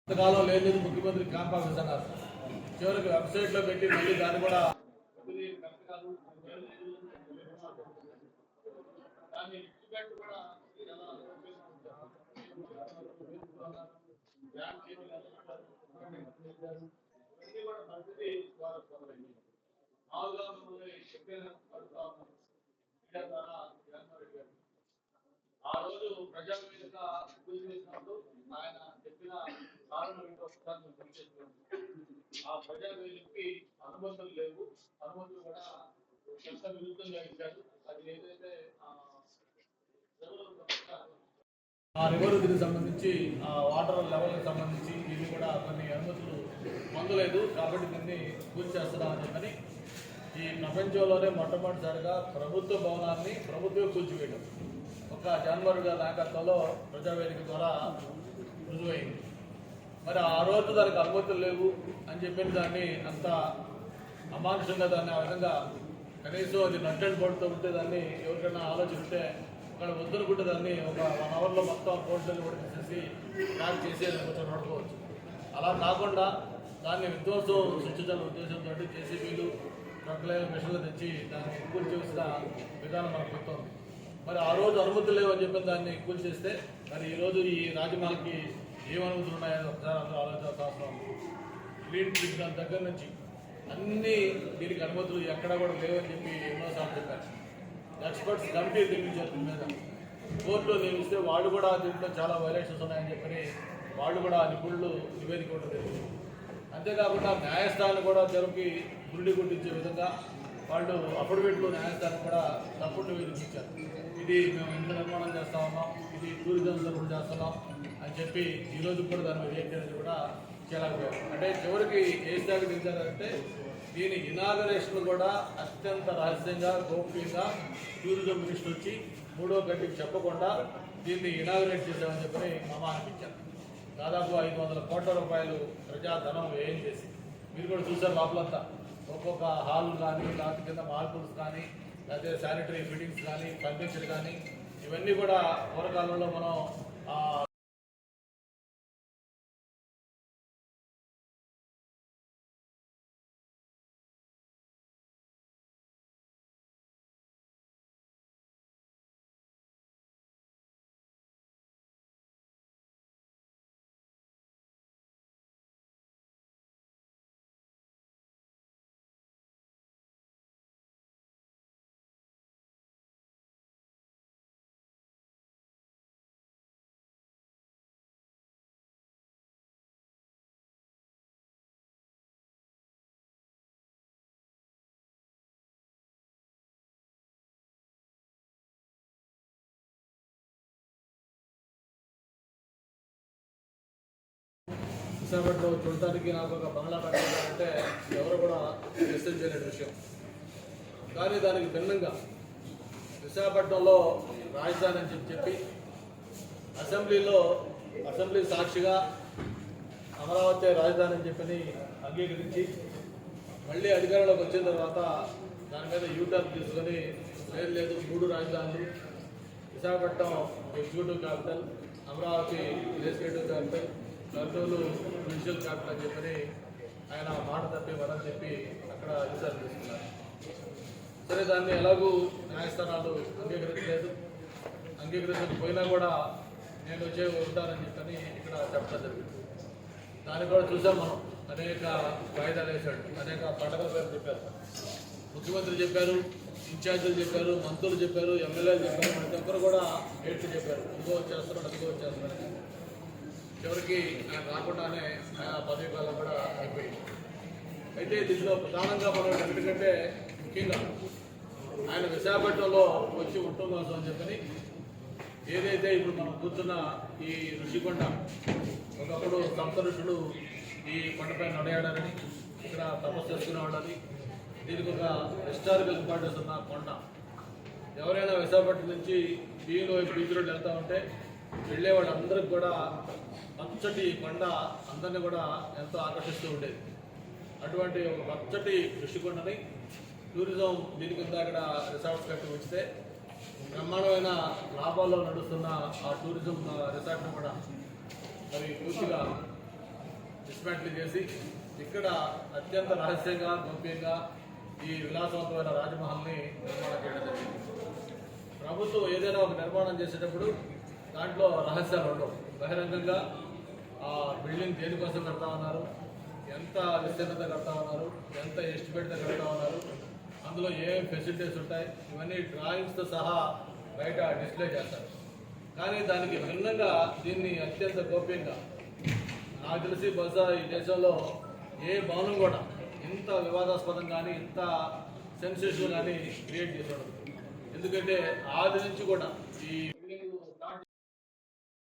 ఇంతకాలం లేదు ముఖ్యమంత్రి క్యాంప్ ఆఫీస్ అన్నారు. చివరికి వెబ్సైట్లో పెట్టి మళ్ళీ దాన్ని కూడా ఆ రోజు ప్రజావేదిక చేసినప్పుడు ఆయన చెప్పిన కారణం ఆ ప్రజావేదికకి అనుమతులు లేవు, అనుమతులు కూడా ఎంత విరుద్ధంగా ఇచ్చారు. అది ఏదైతే ఆ రివర్ కి సంబంధించి ఆ వాటర్ లెవెల్కి సంబంధించి ఇది కూడా కొన్ని అనుమతులు పొందలేదు కాబట్టి దీన్ని పూర్తి చేస్తున్నామని చెప్పని ఈ ప్రపంచంలోనే మొట్టమొదటిసారిగా ప్రభుత్వ భవనాన్ని ప్రభుత్వం కూల్చివేయడం ఒక జనవరి గారి నాయకత్వంలో ప్రజావేదిక ద్వారా రుజువైంది. మరి ఆ రోజు దానికి అనుమతులు లేవు అని చెప్పిన దాన్ని అంత అమానుషంగా దాన్ని ఆ విధంగా కనీసం అది నట్టెడ్ బోర్డుతో ఉంటే దాన్ని ఎవరికైనా ఆలోచిస్తే అక్కడ వద్దనుకుంటే దాన్ని ఒక 1 అవర్లో మొత్తం కోర్టులను కూడా తీసేసి ట్రాక్ చేసి కొంచెం నడుకోవచ్చు. అలా కాకుండా దాన్ని విధ్వంసం సృష్టించాలనే ఉద్దేశంతో జేసీబీలు ట్రక్లైన మిషన్లు తెచ్చి దాన్ని కూల్చేసిన విధానం మనకు గుర్తుంది. మరి ఆ రోజు అనుమతులు లేవని చెప్పి దాన్ని కూల్చేస్తే మరి ఈరోజు ఈ రాజమహల్కి ఏం అనుమతులు ఉన్నాయని ఒకసారి అందరూ ఆలోచించాల్సిన అవసరం. క్లీన్ ట్రిబ్యునల్ దగ్గర నుంచి అన్ని దీనికి అనుమతులు ఎక్కడా కూడా లేవని చెప్పి ఎన్నోసార్లు చెప్పారు. ఎక్స్పర్ట్స్ కమిటీ నియమించారు దీని మీద. కోర్టులో నియమిస్తే వాళ్ళు కూడా దీంట్లో చాలా వైలేషన్స్ ఉన్నాయని చెప్పని వాళ్ళు కూడా నిపుణులు నివేదిక ఇవ్వడం జరిగింది. అంతేకాకుండా న్యాయస్థానం కూడా తెరకి గురుడి గుర్తించే విధంగా వాళ్ళు అఫిడవిట్లో న్యాయస్థానం కూడా తప్పుడు నివేదిక ఇచ్చారు. ఇది మేము ఇంత నిర్మాణం చేస్తా ఉన్నాం, ఇది టూరిజం తరఫున చేస్తున్నాం అని చెప్పి ఈరోజు కూడా దాని మీద ఏంటి అనేది కూడా చేయలేకపోయారు. అంటే చివరికి ఏ స్థాయికి దించారంటే దీని ఇనాగరేషన్ కూడా అత్యంత రహస్యంగా గోప్యంగా టూరిజం మినిస్టర్ వచ్చి 3వ గంటకి చెప్పకుండా దీన్ని ఇనాగరేట్ చేశామని చెప్పని మామ అనిపించారు. దాదాపు 500 కోట్ల రూపాయలు ప్రజాధనం వ్యయం చేసి మీరు కూడా చూసారు లోపలంతా ఒక్కొక్క హాల్ కానీ లేకపోతే కింద మార్పుల్స్ కానీ లేకపోతే శానిటరీ ఫిట్టింగ్స్ కానీ ఫర్నిచర్ కానీ ఇవన్నీ కూడా పూర్వకాలంలో మనం విశాఖపట్నంలో చూడటానికి నాకు ఒక బంగ్లా కట్టాలంటే ఎవరు కూడా మెసేజ్ చేయలేని విషయం. కానీ దానికి భిన్నంగా విశాఖపట్నంలో రాజధాని అని చెప్పి అసెంబ్లీ సాక్షిగా అమరావతి రాజధాని అని చెప్పని అంగీకరించి మళ్ళీ అధికారంలోకి వచ్చిన తర్వాత దాని మీద యూటర్న్ తీసుకొని లేదు 3 రాజధానులు, Visakhapatnam executive capital, Amaravati legislative capital, Kurnool judicial capital అని చెప్పని ఆయన మాట తప్పి వరం చెప్పి అక్కడ యూటర్న్ తీసుకున్నారు. సరే దాన్ని ఎలాగూ న్యాయస్థానాలు అంగీకరించకపోయినా కూడా నేను వచ్చే ఉంటానని చెప్పని ఇక్కడ చెప్పడం జరిగింది. దాన్ని కూడా చూసాం మనం. అనేక వాయిదాలు వేశాడు, అనేక పండగల పేరు చెప్పారు, ముఖ్యమంత్రి చెప్పారు, ఇన్ఛార్జీలు చెప్పారు, మంత్రులు చెప్పారు, ఎమ్మెల్యేలు చెప్పారు, ప్రతి ఒక్కరు కూడా ఏంటి చెప్పారు, ఇదిగో వచ్చేస్తున్నాడు అదిగో వచ్చేస్తున్నాడు. చివరికి ఆయన రాకుండానే ఆయన పదవి కాలం కూడా అయిపోయింది. అయితే దీంట్లో ప్రధానంగా మనం ఎందుకంటే ముఖ్యంగా ఆయన విశాఖపట్నంలో వచ్చి ఉంటున్నాం అని చెప్పని ఏదైతే ఇప్పుడు మనం కూర్చున్న ఈ ఋషికొండ ఒకప్పుడు సప్త ఋషులు ఈ కొండపై నడయాడని ఇక్కడ తపస్సు చేసుకునేవాళ్ళని దీనికి ఒక హిస్టారికల్ ఇంపార్టెన్స్ ఉన్న కొండ. ఎవరైనా విశాఖపట్నం నుంచి బీచ్ రోడ్ వెళ్తూ ఉంటే వెళ్ళే వాళ్ళందరికీ కూడా పచ్చటి కొండ అందరినీ కూడా ఎంతో ఆకర్షిస్తూ ఉండేది. అటువంటి ఒక పచ్చటి ఋషికొండని టూరిజం దీని కింద అక్కడ రిసార్ట్స్ కట్టి ఉంచితే బ్రహ్మాండమైన లాభాల్లో నడుస్తున్న ఆ టూరిజం రిసార్ట్ని కూడా మరి పూర్తిగా డిస్మాంటిల్ చేసి ఇక్కడ అత్యంత రహస్యంగా గోప్యంగా ఈ విలాసవంతమైన రాజమహల్ని నిర్మాణం చేయడం జరిగింది. ప్రభుత్వం ఏదైనా ఒక నిర్మాణం చేసేటప్పుడు దాంట్లో రహస్యాలు ఉండవు. బహిరంగంగా ఆ బిల్డింగ్ దేనికోసం కడతా ఉన్నారు, ఎంత విస్తీర్ణత కడతా ఉన్నారు, ఎంత ఎస్టిమేట్తో కడతా ఉన్నారు, అందులో ఏమేమి ఫెసిలిటీస్ ఉంటాయి, ఇవన్నీ డ్రాయింగ్స్తో సహా బయట డిస్ప్లే చేస్తారు. కానీ దానికి భిన్నంగా దీన్ని అత్యంత గోప్యంగా, నాకు తెలిసి బహుశా ఈ దేశంలో ఏ భవనం కూడా ఇంత వివాదాస్పదం కానీ ఇంత సెన్సేషన్ కానీ క్రియేట్ చేసి ఉండదు. ఎందుకంటే ఆది నుంచి కూడా ఈ